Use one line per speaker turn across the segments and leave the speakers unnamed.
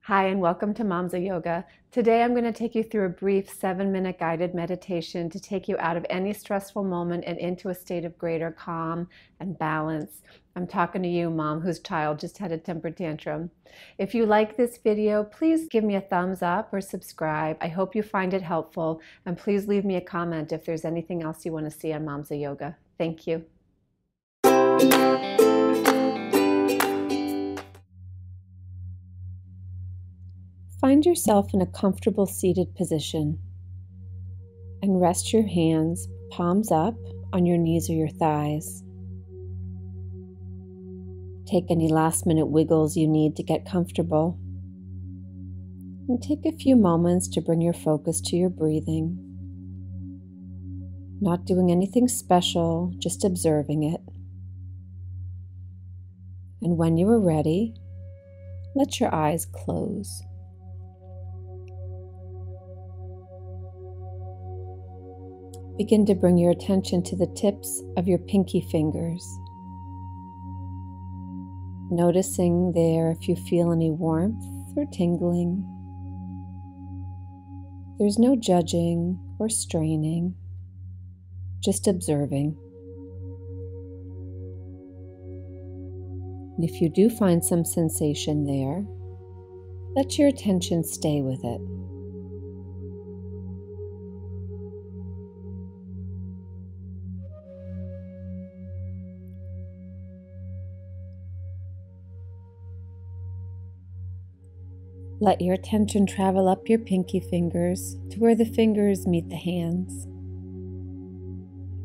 Hi, and welcome to Moms of Yoga. Today I'm going to take you through a brief 7-minute guided meditation to take you out of any stressful moment and into a state of greater calm and balance. I'm talking to you, mom, whose child just had a temper tantrum. If you like this video, please give me a thumbs up or subscribe. I hope you find it helpful, and please leave me a comment if there's anything else you want to see on Moms of Yoga. Thank you. Find yourself in a comfortable seated position and rest your hands, palms up, on your knees or your thighs. Take any last-minute wiggles you need to get comfortable. And take a few moments to bring your focus to your breathing. Not doing anything special, just observing it. And when you are ready, let your eyes close. Begin to bring your attention to the tips of your pinky fingers. Noticing there if you feel any warmth or tingling. There's no judging or straining, just observing. And if you do find some sensation there, let your attention stay with it. Let your attention travel up your pinky fingers to where the fingers meet the hands.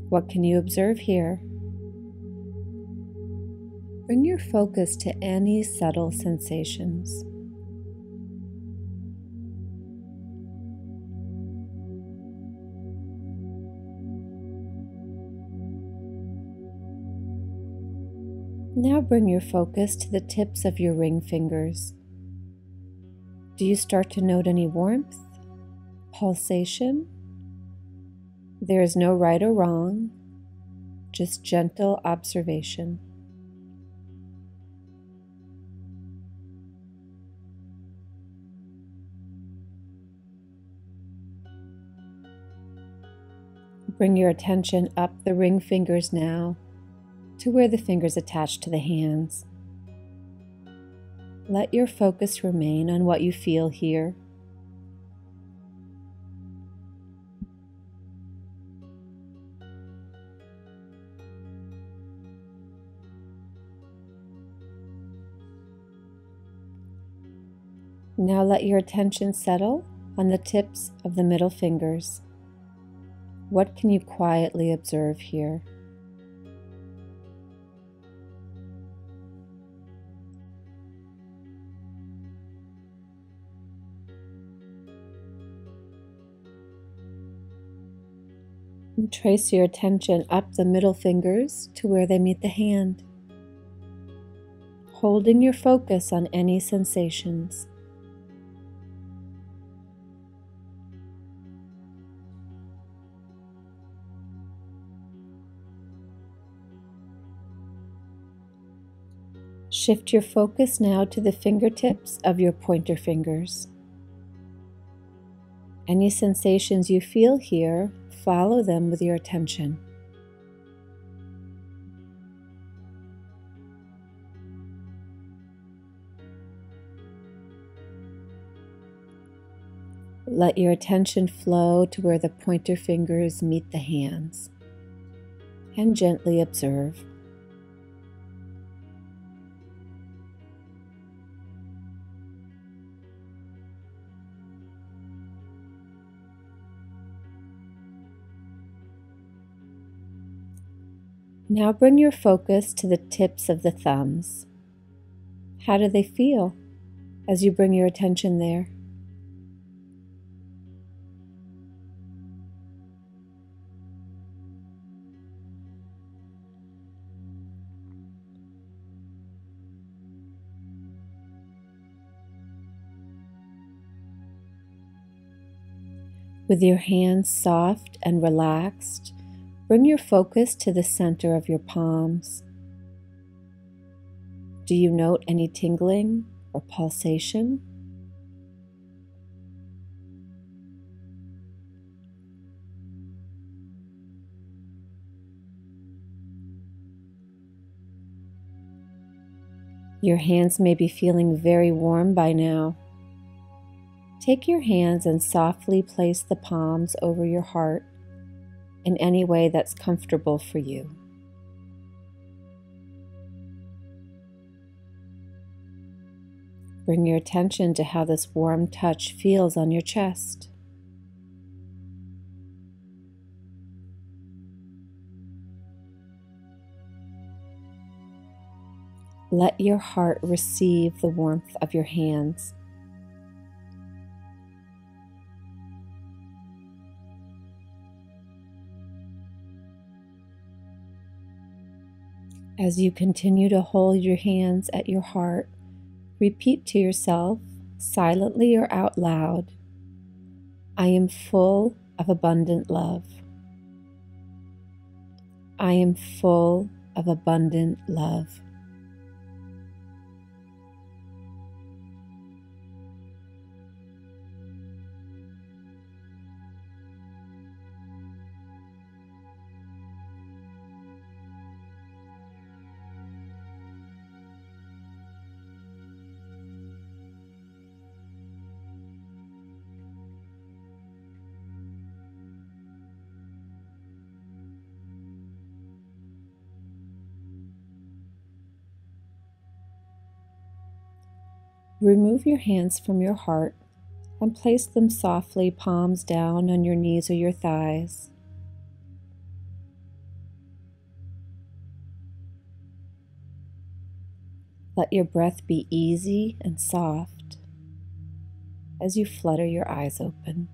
What can you observe here? Bring your focus to any subtle sensations. Now bring your focus to the tips of your ring fingers. Do you start to note any warmth, pulsation? There is no right or wrong, just gentle observation. Bring your attention up the ring fingers now to where the fingers attach to the hands. Let your focus remain on what you feel here. Now let your attention settle on the tips of the middle fingers. What can you quietly observe here? And trace your attention up the middle fingers to where they meet the hand, holding your focus on any sensations. Shift your focus now to the fingertips of your pointer fingers. Any sensations you feel here, follow them with your attention. Let your attention flow to where the pointer fingers meet the hands, and gently observe. Now bring your focus to the tips of the thumbs. How do they feel as you bring your attention there? With your hands soft and relaxed, bring your focus to the center of your palms. Do you note any tingling or pulsation? Your hands may be feeling very warm by now. Take your hands and softly place the palms over your heart in any way that's comfortable for you. Bring your attention to how this warm touch feels on your chest. Let your heart receive the warmth of your hands. As you continue to hold your hands at your heart, repeat to yourself, silently or out loud, I am full of abundant love. I am full of abundant love. Remove your hands from your heart and place them softly, palms down on your knees or your thighs. Let your breath be easy and soft as you flutter your eyes open.